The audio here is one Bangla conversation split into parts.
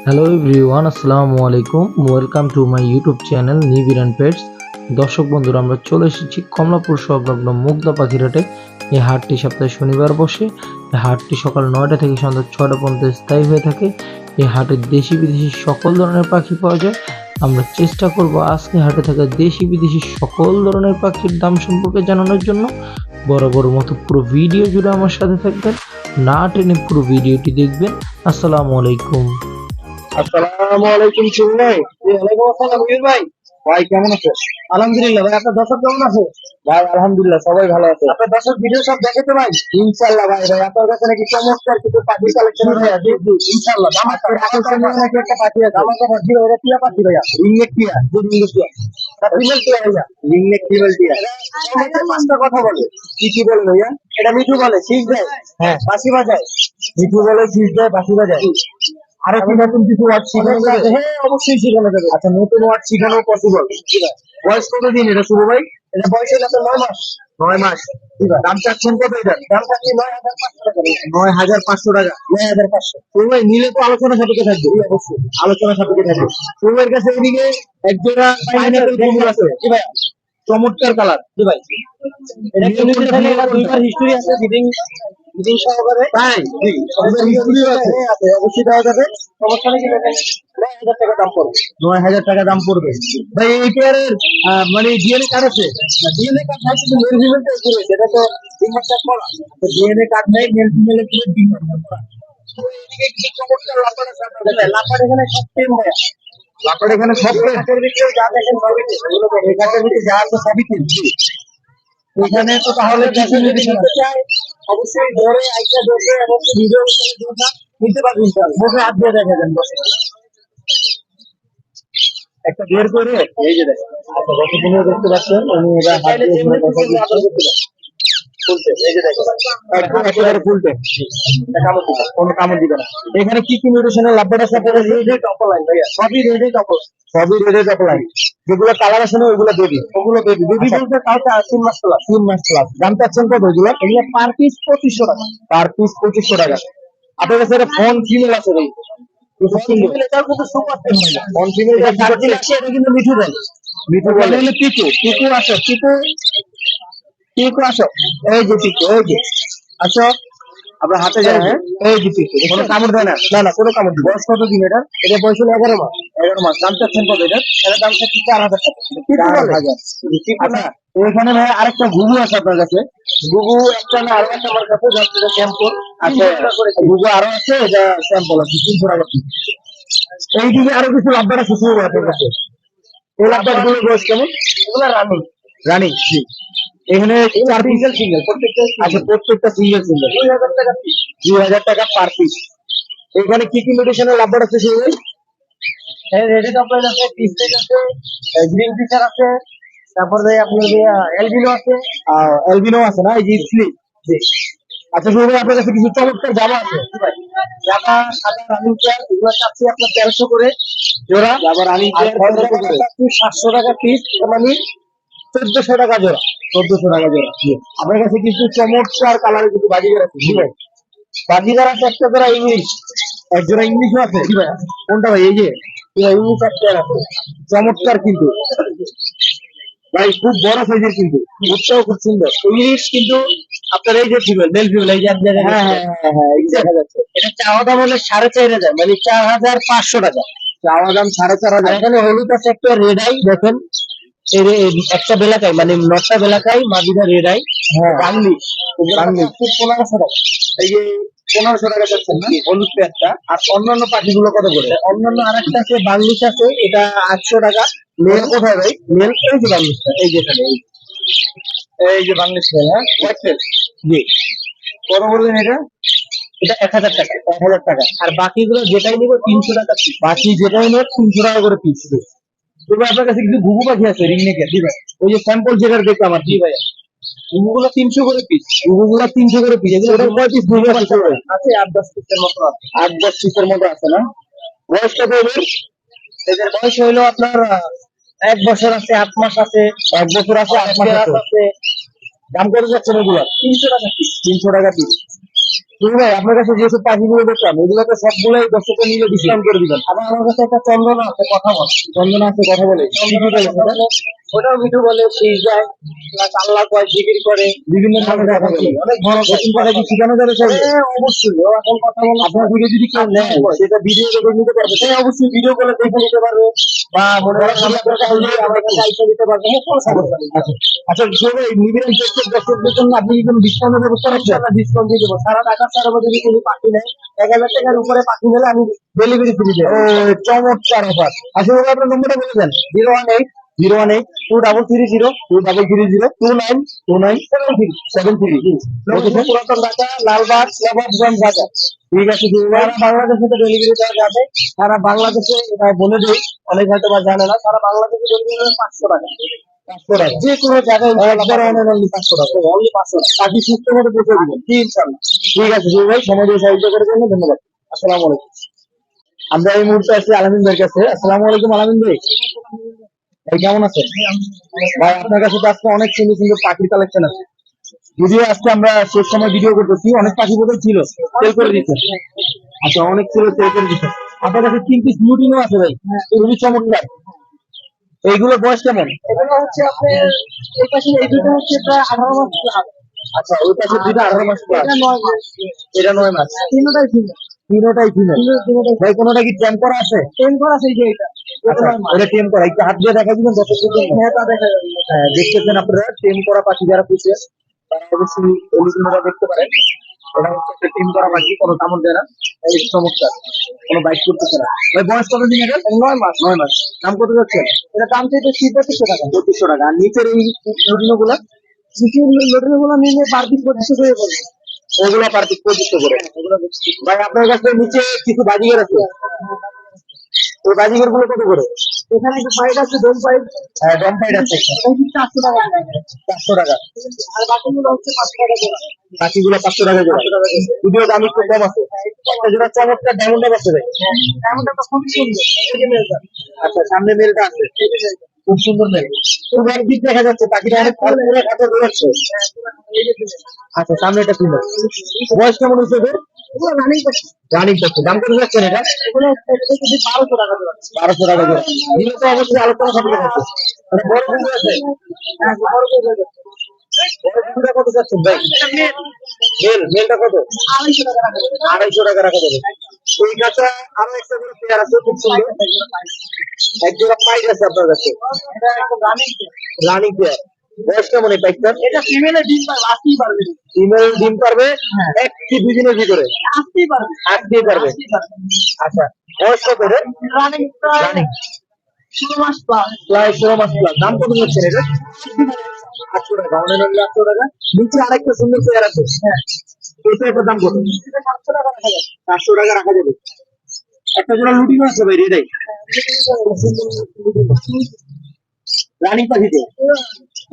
হ্যালো এভরিওয়ান, আসসালামু আলাইকুম। Welcome to my YouTube channel Nibir and pets. দর্শক বন্ধুরা, আমরা চলে এসেছি কমলাপুর সংলগ্ন মুগদা পাখির হাটে। এই হাটটি সপ্তাহে শনিবার বসে। এই হাটটি সকাল 9টা থেকে সন্ধ্যা 6টা পর্যন্ত স্থায়ী হয়ে থাকে। এই হাটে দেশি বিদেশি সকল ধরনের পাখি পাওয়া যায়। আমরা চেষ্টা করব আজকে হাটে থাকা দেশি বিদেশি সকল ধরনের পাখির দাম সম্পর্কে জানানোর জন্য। বরাবর মতো পুরো ভিডিও জুড়ে আমার সাথে থাকবেন, না টেনে পুরো ভিডিওটি দেখবেন। আসসালামু আলাইকুম। আসসালামু আলাইকুম শুভ ভাই। ওয়ালাইকুম আসসালাম মির ভাই। ভাই কেমন আছো? আলহামদুলিল্লাহ ভাই। আপনার দর্শক কেমন আছে? ভাই আলহামদুলিল্লাহ সবাই ভালো আছে। আপনার দর্শক ভিডিও সব দেখে তো ভাই? ইনশাআল্লাহ ভাই। ভাই আপনার কাছে নাকি চমৎকার কিছু পাখি কালেকশন হয়ে আছে। ইনশাআল্লাহ আমাদের আকর্ষণীয় নাকি একটা পাখি আছে। আমার কাছে জিরো এটা টিয়া পাখি ভাইয়া। রিংনেক টিয়া, রিংনেক টিয়া। ফিমেল টিয়া ভাইয়া। রিংনেক ফিমেল টিয়া। এটা পাঁচটা কথা বলে। কি বলে ভাইয়া? এটা মিঠু বলে, শীষ দেয়। হ্যাঁ, বাঁশি বাজায়। মিঠু বলে, শীষ দেয়, বাঁশি বাজায়। আরো কি নতুন কিছু ওয়ার্ড শিখানো যাবে? হ্যাঁ অবশ্যই শেখানো যাবে। আচ্ছা, নতুন ওয়ার্ড শেখানো পসিবল। বয়স কতদিন এটা শুরু ভাই? এটা বয়স হলে আপনার 9 মাস। 9 মাস। দাম চাচ্ছেন কত এটা? দাম চাচ্ছি 9,500 টাকা। 9,500 টাকা। 9,500। শুরু ভাই নিলে তো আলোচনা সাপেক্ষে থাকবে। অবশ্যই আলোচনা সাপেক্ষে থাকবে। শুরুর কাছে এদিকে এক জোড়া পাইনাপেল কুকুর আছে। জি ভাই, চমৎকার কালার। জি ভাই, এটা দুইবার হিস্টরি আছে ব্রিডিং সহকারে। তাই জি, হিস্টরি আছে, অবশ্যই দেওয়া যাবে। সমস্যা নেই। দেখেন 9,000 টাকা দাম পড়বে। 9,000 টাকা দাম পড়বে। ভাই এই পেয়ারের মানে ডিএনএ কার্ড আছে? ডিএনএ কার্ড নাই, কিন্তু মেল ফিমেলটা একটু রয়েছে। এটা তো ডিমান্ড করা। তো ডিএনএ কার্ড নাই, মেল ফিমেলের পুরো ডিমান্ড করা। তো এদিকে কিছু চমৎকার লাপাট আছে আপনাদের। লাপাট এখানে সব সেম ভাইয়া। লাপাট এখানে সব কাঠের ভিতরে যা দেখেন সবই ঠিক। এগুলো এই কাঠের ভিতরে যা আছে সবই ঠিক। এখানে তো তাহলে অবশ্যই ধরে আইসা দেখে অবশ্যই ভিডিও নিতে পারবেন। মুখে হাত দিয়ে দেখা যান বসে একটা বের করে এই যে দেখেন। আচ্ছা, কতদিনও দেখতে পাচ্ছেন উনি এবার হাত দিয়ে ফুলতে, এই যে দেখেন একদম একেবারে ফুলতে। কামড় দিবে, কোনো কামড় দিবে না। এখানে কি কি নিউট্রিশনের লাভটা আছে? রেডে টপ লাইন ভাইয়া, সবই রেডে টপ, সবই রেডে টপ লাইন। যেগুলো কালার আছে না ওইগুলো বেবি, ওগুলো বেবি। বেবি বলতে তাও 3 মাস প্লাস। 3 মাস প্লাস। দাম চাচ্ছেন কত এগুলো? এগুলো পার পিস 2500 টাকা। পার পিস 2500 টাকা। আপনার কাছে একটা ফোন ফিমেল আছে ভাই? এটাও কিন্তু সুপার ফিমেল। ফোন ফিমেল এটা কিন্তু মিঠু বলে। মিঠু বলে পিকু। পিকু আসো, পিকু, পিকু আসো। এই যে পিকু, এই যে আসো। আপনার হাতে যায়। হ্যাঁ, এই যে পিকু। কোনো কামড় দেয় না? না না, কোনো কামড়। বয়স কত দিন এটা? এটা বয়স হলো 11 মাস। 11 মাস। দাম চাচ্ছেন কত এটা? এটা দাম চাচ্ছি 4,000 টাকা। 4,000। আচ্ছা, এখানে ভাই আরেকটা ঘুঘু আছে আপনার কাছে? ঘুঘু একটা না আরো একটা আমার কাছে, যেটা স্যাম্পল আছে। ঘুঘু আরো আছে, এটা স্যাম্পল আছে 300 টাকা পিস। এইদিকে আরো কিছু লাভবার আছে শুরু আপনার কাছে। এই লাভবার গুলোর বয়স কেমন? এগুলো রানিং। রানিং, জি। এখানে 4 সিঙ্গেল সিঙ্গেল প্রত্যেকটা। আচ্ছা, প্রত্যেকটা সিঙ্গেল সিঙ্গেল 2,000 টাকা পিস। 2,000 টাকা পার পিস। এখানে কি কি মেডিসিনের লাভবার আছে শুরু? রেডি টপলাইন আছে, পিসটেক আছে, গ্রিন ফিশার আছে, তারপরে আপনার এলবিনো আছে। এলবিনো আছে না? এই যে স্লিপ। আচ্ছা শুরু আপনার কাছে কিছু চমৎকার জামা আছে। জামা সাদা রানিং চেয়ার, এগুলো চাচ্ছি আপনার 1300 করে জোড়া। আবার রানিং চেয়ার 700 টাকা পিস, মানে 1400 টাকা জোড়া। 1400 টাকা জোড়া। আপনার কাছে কিছু চমৎকার কালারের কিছু বাজিগার আছে। জি ভাই, বাজিগার আছে একটা জোড়া ইংলিশ, এক জোড়া ইংলিশও আছে। জি ভাই, কোনটা ভাই? এই যে ইংলিশ একটা আছে, চমৎকার কিন্তু ভাই, খুব বড় সাইজের কিন্তু উঠটাও খুব সুন্দর। ইংলিশ কিন্তু আপনার এই যে ফিমেল, মেল ফিমেল, এই যে আপনি দেখা যাচ্ছে। এটা চাওয়া দাম হলে 4,500, মানে 4,500 টাকা চাওয়া দাম। 4,500। এখানে হলুদ আছে একটা, রেড আই দেখেন। একটা বেলাকাই, মানে নটটা বেলাকাই, মাদিটা রেড আই। হ্যাঁ, বাংলি। বাংলি 1500 টাকা। এই যে 1500 টাকা যাচ্ছেন না হলুদ পেয়ারটা। আর অন্যান্য পাখিগুলো কত করে? অন্যান্য আরেকটা আছে, বাংলিশ আছে, এটা 800 টাকা। মেল কোথায় ভাই? মেল এই যে বাংলিশটা, এই যে এখানে, এই যে বাংলিশ মেল। হ্যাঁ, হোয়াইট মেল। জি, কত বললেন এটা? এটা 1,000 টাকা। 1,000 টাকা। আর বাকিগুলো যেটাই নিবো 300 টাকা পিস। বাকি যেটাই নেব 300 টাকা করে পিস। তবে আপনার কাছে কিছু ঘুঘু পাখি আছে রিংনেকের? জি ভাই, ওই যে স্যাম্পল যেটা দেখলাম আর কি ভাই, ঘুঘুগুলো 300 করে পিস। ঘুঘুগুলো 300 করে পিস। এগুলো কয় পিস ঘুঘু আছে? 8-10 পিসের মতো আছে। 8-10 পিসের মতো আছে না? বয়স কত এদের? এদের বয়স হইলো আপনার 1 বছর আছে, 8 মাস আছে। 1 বছর আছে, 8 মাস আছে। দাম কত যাচ্ছে এগুলো? 300 টাকা পিস। 300 টাকা পিস। তুমি ভাই আপনার কাছে যেসব পাখিগুলো দেখলাম এগুলো তো সবগুলোই দর্শকের নিলে ডিসকাউন্ট করে দিবেন। আবার আমার কাছে একটা চন্দনা আছে, কথা বল, চন্দনা আছে, কথা বলে কি কি বলে সেটা? ওটাও মিঠু বলে, ফিস যায়, প্লাস আল্লাহ কয়, জিকির করে, বিভিন্ন ধরনের কথা বলে, অনেক বড় নতুন কথা কি শিখানো যাবে সব? অবশ্যই। ও এখন কথা বলে আপনার থেকে যদি কেউ নেয় সেটা ভিডিও রেকর্ড নিতে পারবে, তাই অবশ্যই ভিডিও করে দেখে নিতে পারবে, বা মনে করেন আপনার কাছে আমার কাছে আইসা দিতে পারবে, কোনো সমস্যা নেই। আচ্ছা আচ্ছা, সেভাবে নিবিড় টেস্টের দর্শকদের জন্য আপনি কি কোনো ডিসকাউন্টের ব্যবস্থা রাখছেন? আমরা ডিসকাউন্ট দিয়ে দেবো, সারা ঢাকা সারা যদি কোনো পাখি নেয় 1,000 টাকার উপরে পাখি নিলে আমি ডেলিভারি ফ্রি দেবো। ও চমৎকার অফার। আচ্ছা বাবা, আপনার নম্বরটা বলে দেন। 018-018-233-299-29-73 পুরাতন ঢাকা, লালবাগ, নবাবগঞ্জ, ঢাকা। ঠিক আছে, সারা বাংলাদেশে তো ডেলিভারি দেওয়া যাবে। সারা বাংলাদেশে এটা বলে দিই, অনেক হয়তো বা জানে না, সারা বাংলাদেশে ডেলিভারি 500 টাকা। 500 টাকা যে কোনো জায়গায় একবার অনলাইন 500 টাকা, অনলি 500 টাকা। বাকি সুস্থ করে পৌঁছে দিবেন, জি ইনশাল্লাহ। ঠিক আছে জুয়েল ভাই, সময় দিয়ে সাহায্য করার জন্য ধন্যবাদ। আসসালামু আলাইকুম। আমরা এই মুহূর্তে আছি আলামিন ভাইয়ের কাছে। আসসালামু আলাইকুম আলামিন ভাই, ভাই কেমন আছেন? ভাই আপনার কাছে তো আজকে অনেক সুন্দর সুন্দর পাখির কালেকশন আছে। যদিও আজকে আমরা শেষ সময় ভিডিও করতেছি, অনেক পাখি বোধহয় ছিল, সেল করে দিচ্ছে। আচ্ছা, অনেক ছিল, সেল করে দিচ্ছে। আপনার কাছে 3 পিস লুটিনও আছে ভাই, খুবই চমৎকার। এইগুলোর বয়স কেমন? এগুলো হচ্ছে আপনার এই পাশে এই দুটো হচ্ছে প্রায় 18 মাস প্লাস। আচ্ছা, ওই পাশে দুটো 18 মাস প্লাস, এটা 9 মাস, এটা 9 মাস। তিনটাই ফিমেল, তিনটাই ফিমেল। ভাই কোনটা কি ট্যাম করা আছে? ট্যাম করা আছে, এই যে এটা। আচ্ছা, এটা ট্যাম করা, একটু হাত দিয়ে দেখা দিবেন দর্শকদের জন্য। হ্যাঁ, তা দেখা যাবে। হ্যাঁ, দেখতেছেন আপনারা ট্যাম করা পাখি যারা খুঁজছেন তারা অবশ্যই অরিজিনালটা দেখতে পারেন। এটা হচ্ছে একটা ট্যাম করা পাখি, কোনো কামড় দেয় না, এই চমৎকার, কোনো বাইট করতেছে না। ভাই বয়স কত দিন এটা? 9 মাস। 9 মাস। দাম কত যাচ্ছে? এটা দাম চাইতে 2500 টাকা। 2500 টাকা। আর নিচের এই লুটিনো গুলা? নিচের লুটিনো গুলো নিলে পার পিস 2500 করে পড়বে। ওগুলো পার পিস 2500 করে। ভাই আপনার কাছে নিচে কিছু বাজিগার আছে, ওই বাজিগার গুলো কত করে? এখানে একটা পাইট আছে, ডোম পাইট। হ্যাঁ, ডোম পাইট আছে একটা। 400 টাকা। 400 টাকা। আর বাকিগুলো হচ্ছে 500 টাকা জোড়া। বাকিগুলো 500 টাকা জোড়া। যদিও দাম একটু কম আছে। একটা জোড়া চমৎকার ডায়মন্ড আছে ভাই। ডায়মন্ডটা তো খুবই সুন্দর। এই যে মেলটা। আচ্ছা, সামনে মেলটা আছে। খুব সুন্দর মেল। খুব একদিক দেখা যাচ্ছে পাখিটা অনেক করে কাছে দৌড়াচ্ছে। আচ্ছা, সামনে একটা ফিমেল। বয়স কেমন হচ্ছে ওদের? এগুলো রানিং করছে। রানিং করছে। দাম কত যাচ্ছে এটা? এগুলো 1200 টাকা জোড়া। 1200 টাকা জোড়া। নিলে তো অবশ্যই আলোচনা সাপেক্ষে আছে। মানে বড় কুকুর আছে? হ্যাঁ, বড় কুকুর আছে। বড় কুকুরটা কত যাচ্ছেন ভাই? মেলটা কত? 250 টাকা রাখা যাবে। 250 টাকা রাখা যাবে। ওই কাছে আরো একটা করে পেয়ার আছে, খুব সুন্দর। এক জোড়া পাইট আছে আপনার কাছে। এটা একদম রানিং পেয়ার। Running pair. বয়স কেমন এই পাইকটার? এটা ফিমেলের ডিম পারবে, আসতেই পারবে। ফিমেল ডিম পারবে 1 কি 2 দিনের ভিতরে? আসতেই পারবে। আসতেই পারবে। আচ্ছা, বয়স কত রে? রানিং। রানিং 16 মাস প্লাস। প্রায় 16 মাস প্লাস। দাম কত যাচ্ছে এটা? 800 টাকা। অনলাইনে 800 টাকা। নিচে আরেকটা সুন্দর পেয়ার আছে। হ্যাঁ, এটার দাম কত? 700 টাকা রাখা যাবে। 700 টাকা রাখা যাবে। একটা জোড়া লুটিনো আছে ভাই, এটাই রানিং পাখিতে।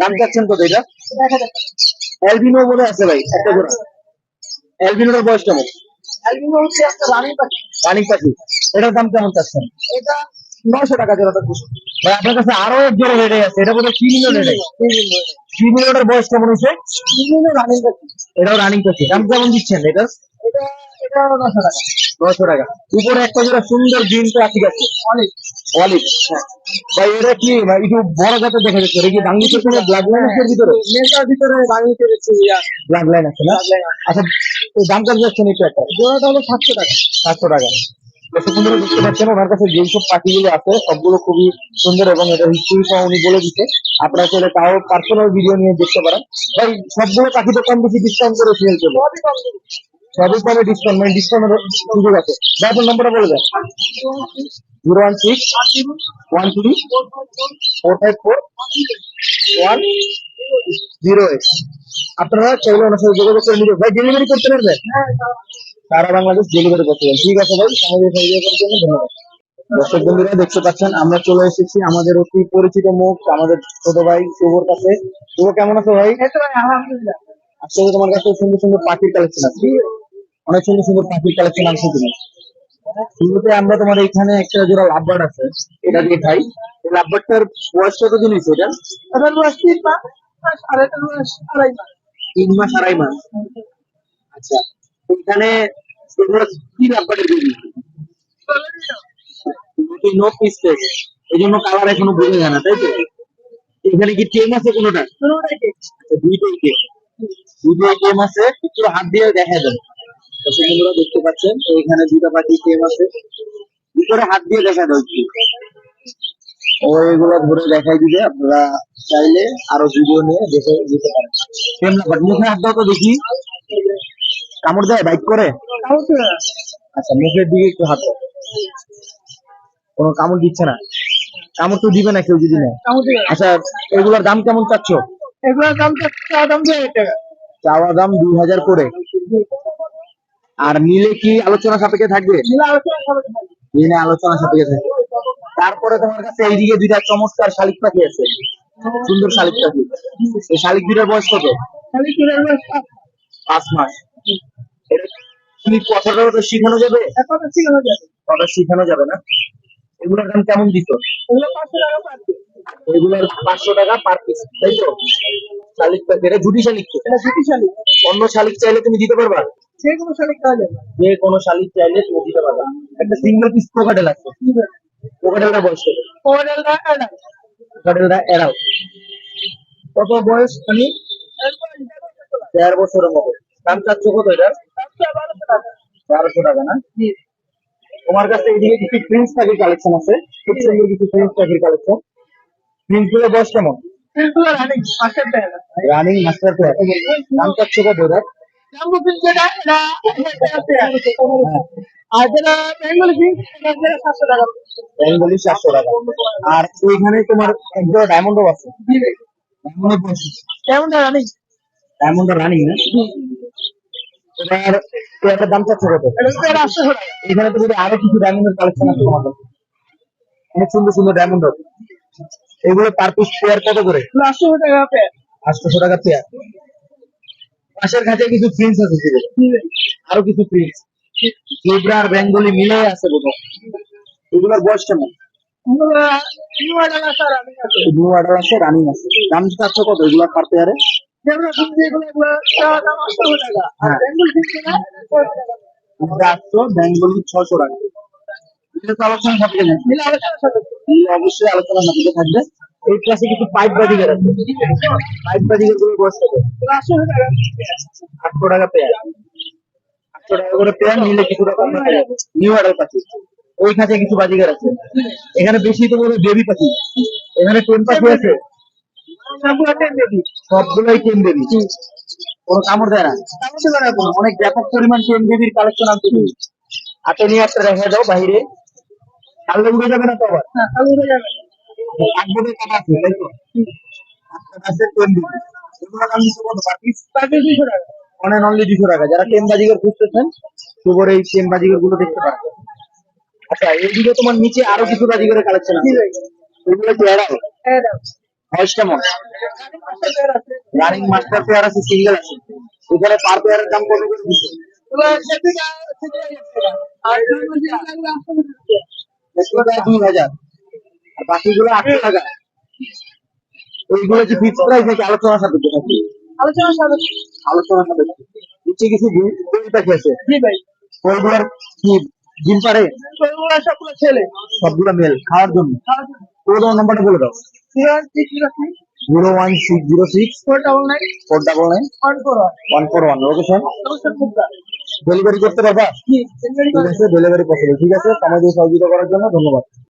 দাম চাচ্ছেন কত এটা? অ্যালবিনো বলে আছে ভাই একটা জোড়া। অ্যালবিনোর বয়স কেমন? অ্যালবিনো হচ্ছে একটা রানিং পাখি। রানিং পাখি, এটার দাম কেমন চাচ্ছেন? এটা 900 টাকা জোড়াটা। ভাই আপনার কাছে আরো এক জোড়া রেডে আছে, এটা বোধহয় 3 মিলিয়ন রেডে। 3 মিলিয়নের বয়স কেমন হয়েছে? 3 মিলিয়ন রানিং পাখি। এটাও রানিং পাখি। দাম কেমন দিচ্ছেন এটা? এটা এটা 900 টাকা। 900 টাকা। উপরে একটা জোড়া সুন্দর গ্রিন পাখি আছে, অলিভ। অলিভ, হ্যাঁ। ভাই এটা কি ভাই একটু বড় জাতের দেখা যাচ্ছে, এটা কি বাংলাদেশের কোনো ব্লাড লাইন আছে এর ভিতরে? মেটার ভিতরে বাংলাদেশের ব্লাড লাইন আছে না? আচ্ছা, এই দামটা যাচ্ছে একটু একটা। জোড়াটা হলো 700 টাকা। 700 টাকা। দর্শক বন্ধুরা দেখতে পাচ্ছেন ওনার কাছে যেসব পাখিগুলো আছে সবগুলো খুবই সুন্দর এবং এটা হিস্ট্রি সহ উনি বলে দিচ্ছে। আপনারা চাইলে তাও পার্সোনাল ভিডিও নিয়ে দেখতে পারেন। ভাই সবগুলো পাখি তো কম বেশি ডিসকাউন্ট করে সেল করবে। সবই কমে ডিসকাউন্ট, মানে ডিসকাউন্টের সুযোগ আছে। ভাই আপনার নম্বরটা বলে দেন। 016-13-454-108। আপনারা চাইলে ওনার সাথে যোগাযোগ করে নিতে। ভাই ডেলিভারি করতে পারবেন? সারা বাংলাদেশ ডেলিভারি করতে পারবেন। ঠিক আছে ভাই, আমাদের সাহায্য করার জন্য ধন্যবাদ। দর্শক বন্ধুরা দেখতে পাচ্ছেন আমরা চলে এসেছি আমাদের অতি পরিচিত মুখ, আমাদের ছোট ভাই শুভর কাছে। শুভ কেমন আছো ভাই? আলহামদুলিল্লাহ। আসলে তোমার কাছে সুন্দর সুন্দর পাখির কালেকশন আছে, অনেক সুন্দর সুন্দর পাখির কালেকশন আছে তুমি। শুরুতে আমরা তোমার এখানে একটা জোড়া লাভবার্ড আছে, এটা দিয়ে খাই। এই লাভবার্ডটার বয়স কতদিন হয়েছে এটা? এটার বয়স 3 মাস। আর এটার বয়স 2.5 মাস। 3 মাস 2.5 মাস। আচ্ছা, এখানে এগুলো কি লাভবাটের বেবি? নো পিসটেক, এই জন্য কালার এখনো বোঝা যায় না, তাই তো? এখানে কি টেম আছে কোনোটা? আচ্ছা, দুইটাই টেম, দুইটাই টেম আছে, একটু হাত দিয়ে দেখা যাবে। দর্শক বন্ধুরা দেখতে পাচ্ছেন এখানে দুইটা পাখি টেম আছে, ভিতরে হাত দিয়ে দেখা দাও একটু। ও এগুলো ধরে দেখাই দিবে, আপনারা চাইলে আরো ভিডিও নিয়ে দেখে দিতে পারেন। টেম না, বাট মুখে হাত দাও তো দেখি, কামড় দেয়, বাইট করে? আচ্ছা, মুখের দিকে একটু হাত দাও, কোনো কামড় দিচ্ছে না? কামড় তো দিবে না কেউ যদি নেয়। আচ্ছা, এগুলোর দাম কেমন চাচ্ছ? এগুলোর দাম চাওয়া দাম 2000 টাকা। চাওয়া দাম 2000 করে। আর নিলে কি আলোচনা সাপেক্ষে থাকবে? নিলে আলোচনা হবে না। নিলে আলোচনা সাপেক্ষে থাকবে। তারপরে তোমার কাছে এইদিকে দুইটা চমৎকার শালিক পাখি আছে, সুন্দর শালিক পাখি। এই শালিক দুইটার বয়স কত? খালি চুলের বয়স 5 মাস। এটা কি কথাটা তো শিখানো যাবে? এখন শিখানো যাবে। কথা শিখানো যাবে না? এগুলোর দাম কেমন দিত? এগুলো 500 টাকা পার পিস। এগুলোর 500 টাকা পার পিস, তাই তো? শালিক পাখি, এটা জুটি শালিক তো? এটা দুটি শালিক। অন্য শালিক চাইলে তুমি দিতে পারবা? যে কোনো শালিক খাওয়া যাবে। যে কোনো শালিক চাইলে তুমি দিতে পারবা। একটা সিঙ্গেল পিস কোকাটেল আছে, কোকাটেলটা বয়স কত? কোয়েলটা এটা। কোকাটেলটা এরাও কত বয়স? মানে 13 বছরের মতো। দাম চাচ্ছ কত এটার? 1200 টাকা। 1200 টাকা না? জি। তোমার কাছে এদিকে কিছু প্রিন্স পাখির কালেকশন আছে, খুব সুন্দর কিছু প্রিন্স পাখির কালেকশন। প্রিন্স গুলোর বয়স কেমন? এগুলো রানিং 500 টাকা। Running master pair. দাম চাচ্ছ কত এটার? জাম্বো পিস যেটা এটা 1000 টাকা পেয়ার। আর যেটা বেঙ্গলি পিস এটা 700 টাকা। বেঙ্গলি 700 টাকা। আর ওইখানে তোমার একজোড়া ডায়মন্ডও আছে। জি ভাই। ডায়মন্ডের বয়স? কেমনটা রানিং? ডায়মন্ডটা রানিং না? এবার পেয়ারটার দাম চাচ্ছ কত? এটা পেয়ার 800 টাকা। এখানে তো যদি আরো কিছু ডায়মন্ডের কালেকশন আছে তোমার কাছে, অনেক সুন্দর সুন্দর ডায়মন্ড আছে। এগুলো পার পিস পেয়ার কত করে? 800 টাকা পেয়ার। 800 টাকা পেয়ার। পাশের কাছে কিছু প্রিন্স আছে ছিল, জি ভাই। আরো কিছু প্রিন্স, জেব্রা আর বেঙ্গলি মিলে আছে বোধহয়। এগুলোর বয়স কেমন? এগুলো নিউ আইডাল আছে আর রানিং আছে। ব্লু আডাল আছে, রানিং আছে। দাম চাচ্ছ কত এগুলো পার পেয়ারে? যেগুলো পিস যেগুলো এগুলো দাম 800 টাকা। আর হ্যাঁ, বেঙ্গলি পিস যেটা এটা 600 টাকা। এটা 800, বেঙ্গলি 600 টাকা। এটা তো আলোচনা সাপেক্ষে নেই, নিলে আলোচনা হবে। অবশ্যই আলোচনা সাপেক্ষে থাকবে। এই পাশে কিছু পাইপ বাজিগার আছে, পাইপ বাজিগার গুলো বয়স কত? 800 টাকা। 800 টাকা পেয়ার। 800 টাকা করে পেয়ার নিলে কিছুটা কম রাখা যাবে। নিউ আডাল পাখি। ওই কাছে কিছু বাজিগার আছে। এখানে বেশি তো বলে বেবি পাখি, এখানে টেম পাখি আছে, সবগুলো 10 বেবি। সবগুলোই টেম বেবি। কোনো কামড় দেয় না? কামড় দেবে না কোনো। অনেক ব্যাপক পরিমাণ টেম বেবির কালেকশন আছে। হাতে নিয়ে একটা রেখে দাও বাইরে, কালকে উড়ে যাবে না তো আবার? হ্যাঁ, কালো হয়ে যাবে। কাঠবোর্ডের কাটা আছে, তাই তো? আপনার কাছে টেম বেবি, এগুলো দাম নিচ্ছে কত পার পিস? পাখি 200 টাকা। অন অ্যান্ড অনলি 200 টাকা। যারা টেম বাজিগার খুঁজতেছেন, শুভর এই টেম বাজিগার গুলো দেখতে পারেন। আচ্ছা, এইদিকে তোমার নিচে আরো কিছু বাজিগারের কালেকশন আছে, এগুলো কি এড়াল? এটা বয়স কেমন? রানিং মাস্টার পেয়ার আছে। রানিং মাস্টার পেয়ার আছে, সিঙ্গেল আছে। এখানে পার পেয়ারের দাম কত করে দিচ্ছে? এগুলো 10 টাকা। আর এগুলো যেগুলো 800 টাকা। এগুলো 2000, আর বাকিগুলো 800 টাকা। ওইগুলো কি ফিক্স প্রাইস নাকি আলোচনা সাপেক্ষে থাকে? আলোচনা হবে। আলোচনা সাপেক্ষে। নিচে কিছু বেবি পাখি আছে, জি ভাই। ওইগুলোর কি ডিম পারে? এগুলো সবগুলো ছেলে। সবগুলো মেল, খাওয়ার জন্য। ওদের নাম্বারটা বলে দাও। 01606 01606 499 499 141। 141। লোকেশন? লোকেশন মুদ্রা। ডেলিভারি করতে পারবা? জি, ডেলিভারি ঠিক আছে, ডেলিভারি পসিবল। ঠিক আছে, সময় দিয়ে সহযোগিতা করার জন্য ধন্যবাদ।